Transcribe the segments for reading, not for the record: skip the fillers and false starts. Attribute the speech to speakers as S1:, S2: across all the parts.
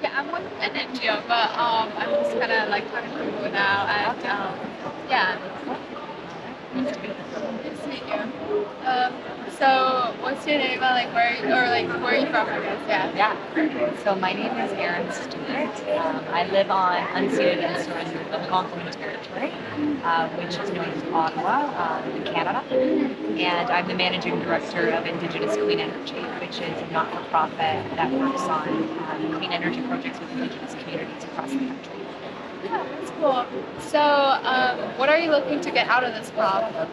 S1: Yeah, I'm with an NGO, but I'm just kind of like talking to people now, and yeah, nice to meet you. So what's your name? Like where are you from? I guess. Yeah.
S2: Yeah. So my name is Erin Stewart. I live on unceded and surrendered Algonquin territory, which is known as Ottawa in Canada. And I'm the managing director of Indigenous Clean Energy, which is a not-for-profit that works on clean energy projects with Indigenous communities across the country.
S1: Yeah, that's cool. So, what are you looking to get out of this COP?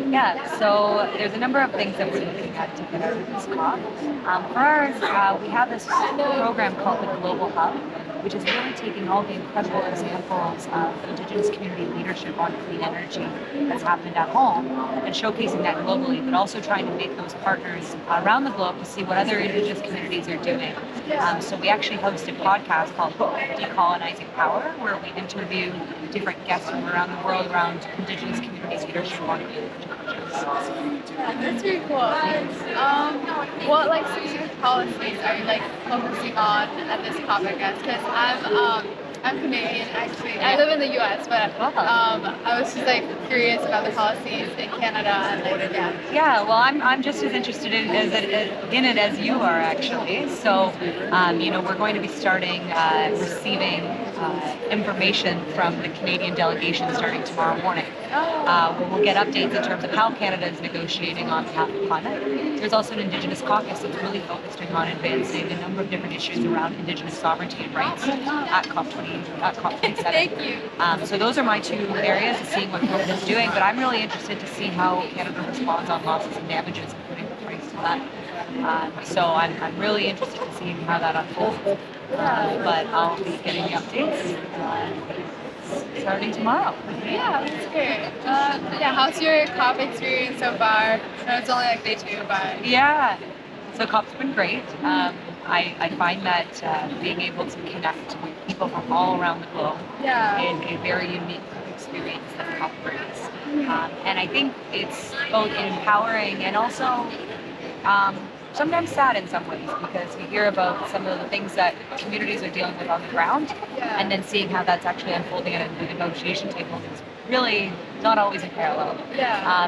S2: Yeah, so there's a number of things that we're looking at to get out of this COP. For ours, we have this program called the Global Hub, which is really taking all the incredible examples of Indigenous community leadership on clean energy that's happened at home and showcasing that globally, but also trying to make those partners around the globe to see what other Indigenous communities are doing. So we actually host a podcast called Decolonizing Power, where we interview different guests from around the world around Indigenous communities leadership on clean energy projects.
S1: That's really cool. What like specific policies are you like focusing on at this COP? I guess because I'm Canadian actually. I live in the U.S., but I was just like curious about the policies in Canada and like yeah.
S2: Yeah, well, I'm just as interested in it as you are actually. So, we're going to be starting receiving information from the Canadian delegation starting tomorrow morning. Where we'll get updates in terms of how Canada is negotiating on behalf of climate. There's also an Indigenous caucus that's really focusing on advancing a number of different issues around Indigenous sovereignty and rights at COP27.
S1: Thank you.
S2: So those are my two areas of seeing what Canada is doing, but I'm really interested to see how Canada responds on losses and damages and putting the price to that. So I'm really interested to see how that unfolds. But I'll be getting the updates starting tomorrow.
S1: Yeah, that's great. Yeah, how's your COP experience so far? I know it's only like day 2, but
S2: yeah. So COP's been great. I find that being able to connect with people from all around the globe is a very unique experience that COP brings. And I think it's both empowering and also sometimes sad in some ways, because you hear about some of the things that communities are dealing with on the ground, and then seeing how that's actually unfolding at a negotiation table is really not always in parallel.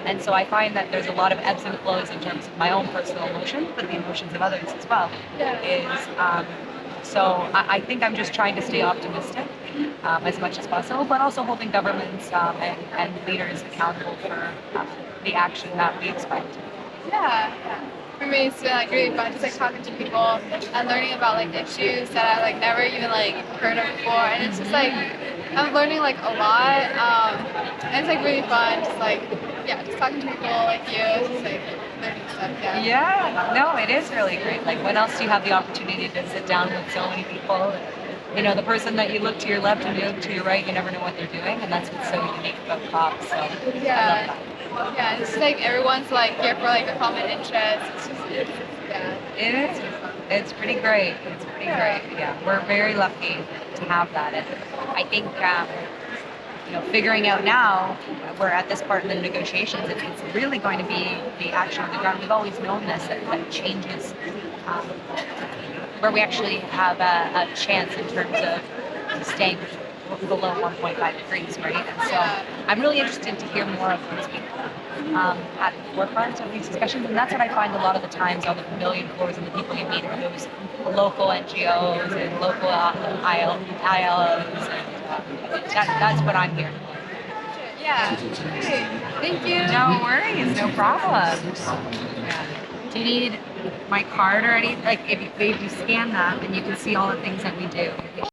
S2: And so I find that there's a lot of ebbs and flows in terms of my own personal emotions, but the emotions of others as well. So I think I'm just trying to stay optimistic as much as possible, but also holding governments and leaders accountable for the action that we expect.
S1: Yeah. For me, it's been like really fun just like talking to people and learning about like issues that I like never even like heard of before, and it's just like I'm learning like a lot, and it's like really fun just like just talking to people like you, it's just like learning stuff.
S2: Yeah, no, it is really great. Like, when else do you have the opportunity to sit down with so many people? The person that you look to your left and you look to your right, you never know what they're doing, and that's what's so unique about COP. So I love that.
S1: Yeah, it's just like everyone's like here for like a common interest.
S2: It is. It's pretty great. It's pretty great. Yeah, we're very lucky to have that, and I think figuring out now we're at this part of the negotiations. It's really going to be the action on the ground. We've always known this that changes where we actually have a chance in terms of staying below 1.5 degrees, right? And so I'm really interested to hear more of those people at the forefront of these discussions, and that's what I find a lot of the times on the pavilion floors, and the people you meet are those local NGOs and local ILOs, and that's what I'm hearing.
S1: Yeah, great. Thank you.
S2: No worries, no problem. Yeah. Do you need my card or anything? Like, if you scan that, then you can see all the things that we do.